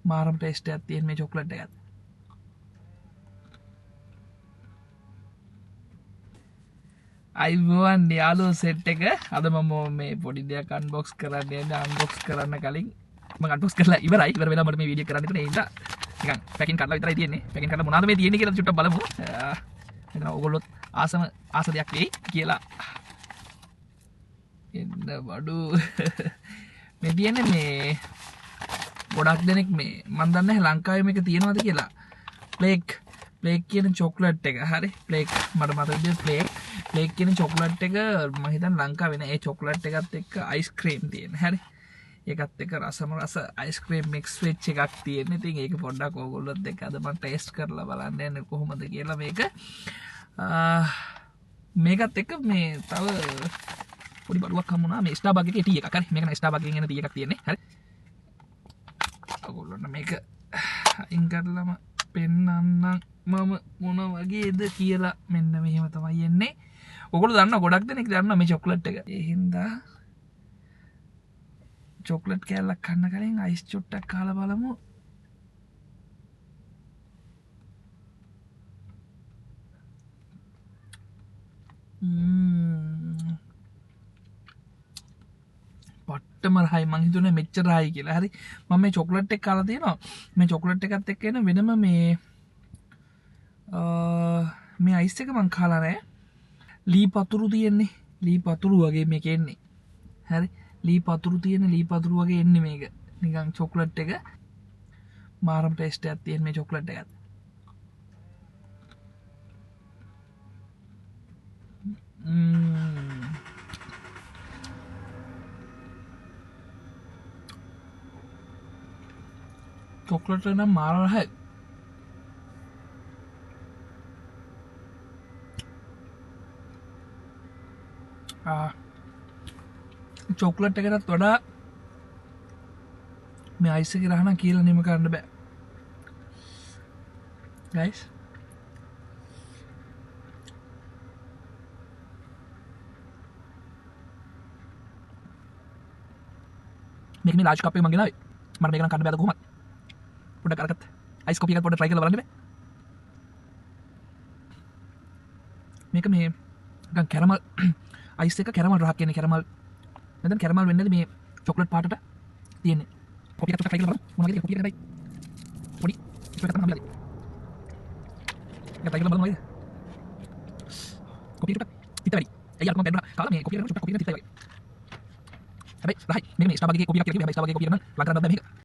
මාරම taste එකක් තියෙන මේ චොක්ලට් එකත්. අයිබෝවන් යාලෝ සෙට් එක අද මම මේ පොඩි දෙයක් අන්බොක්ස් කරන්න යන්නේ. අන්බොක්ස් කරන්න කලින් මම අන්බොක්ස් කරලා ඉවරයි. ඉවර වෙලා මට මේ වීඩියෝ කරන්න ඉතින් ඒ නිසා නිකන් පැකින් කරලා විතරයි තියෙන්නේ. පැකින් කරලා මොනවද මේ තියෙන්නේ කියලා චුට්ටක් බලමු. මෙතන ඕගොල්ලොත් ආස දෙයක් වෙයි කියලා. එන්න බඩු මේ තියෙන්නේ මේ ගොඩක් දෙනෙක් මේ මන් දන්නේ නැහැ ලංකාවේ මේක තියෙනවද කියලා. ප්ලේක් කියන චොක්ලට් එක. හරි ප්ලේක් මට මතකද ප්ලේක් කියන චොක්ලට් එක මම හිතන්නේ ලංකාවේ නෑ. ඒ චොක්ලට් එකත් එක්ක අයිස්ක්‍රීම් තියෙන. හරි ඒකත් එක්ක රස අයිස්ක්‍රීම් මික්ස් වෙච්ච එකක් තියෙන. ඉතින් ඒක පොඩ්ඩක් ඕගොල්ලොත් එක්ක අද මම ටෙස්ට් කරලා බලන්න යන්නේ කොහොමද කියලා මේක. මේකත් එක්ක මේ තව පොඩි බඩුවක් හම්බුණා මේ ස්ටාර්බක් එකේ ටී එකක්. හරි මේක නම් ස්ටාර්බක් එකෙන් එන ටී එකක් තියෙන්නේ. හරි ඔයගොල්ලන්ට මේක අයින් කරලම පෙන්නන්නම් මම මොන වගේද කියලා. මෙන්න මෙහෙම තමයි එන්නේ. ඔයගොල්ලෝ දන්නවා ගොඩක් දෙනෙක් දන්නවා මේ චොක්ලට් එක. ඒ හින්දා චොක්ලට් කෑල්ලක් කන්න කලින් අයිස් චුට්ටක් කාලා බලමු. පට්ටම රහයි. මං හිතුනේ මෙච්චර රහයි කියලා. හරි මම මේ චොක්ලට් එක කාලා තියෙනවා. මේ චොක්ලට් එකත් එක්ක එන වෙනම මේ අයිස් එක මං කාලා නැහැ. ලී පතුරු තියෙන්නේ. ලී පතුරු වගේ මේක එන්නේ. හරි ලී පතුරු තියෙන ලී පතුරු වගේ එන්නේ මේක. නිකන් චොක්ලට් එක මාරම ටේස්ට් එකක් තියෙන මේ චොක්ලට් එකත්. චොක්ලට් එක නම් මාර රහයි. චොක්ලට් එකටත් වඩා මේ අයිස් එකේ රහ නම් කියලා නිම කරන්න බෑ. ගයිස් මේක මේ ලාජ් කප් එක මං ගෙනාවේ. මට මේක නම් කන්න බෑද කොහොමද? පොඩ්ඩක් අරකට අයිස් කොපි එකක් පොඩ්ඩක් try කරලා බලන්න බෑ. මේක මේ නිකන් කැරමල් අයිස් එක කැරමල් රහක් කියන්නේ කැරමල් නැත්නම් කැරමල් වෙන්නේ මේ චොක්ලට් පාටට තියෙන්නේ. කොපි එකක් try කරලා බලමු. මොනවද කියලා කොපි එක හැබැයි පොඩි ඉස්සරහට තමයි හම්බෙලා තියෙන්නේ. try කරලා බලමු නේද? කොපි එක පිට වැඩි. එයි අර මම බැලුවා කාලා මේ කොපි එක චුට්ටක් කොපි එක පිටයි වගේ. හැබැයි රහයි. මේක මේ ස්ටාර්බක් එකේ කොපි එකක් කියලා කිව්වා. හැබැයි ස්ටාර්බක් එකේ කොපි එක නම් ලංකාවට බෑ මේක.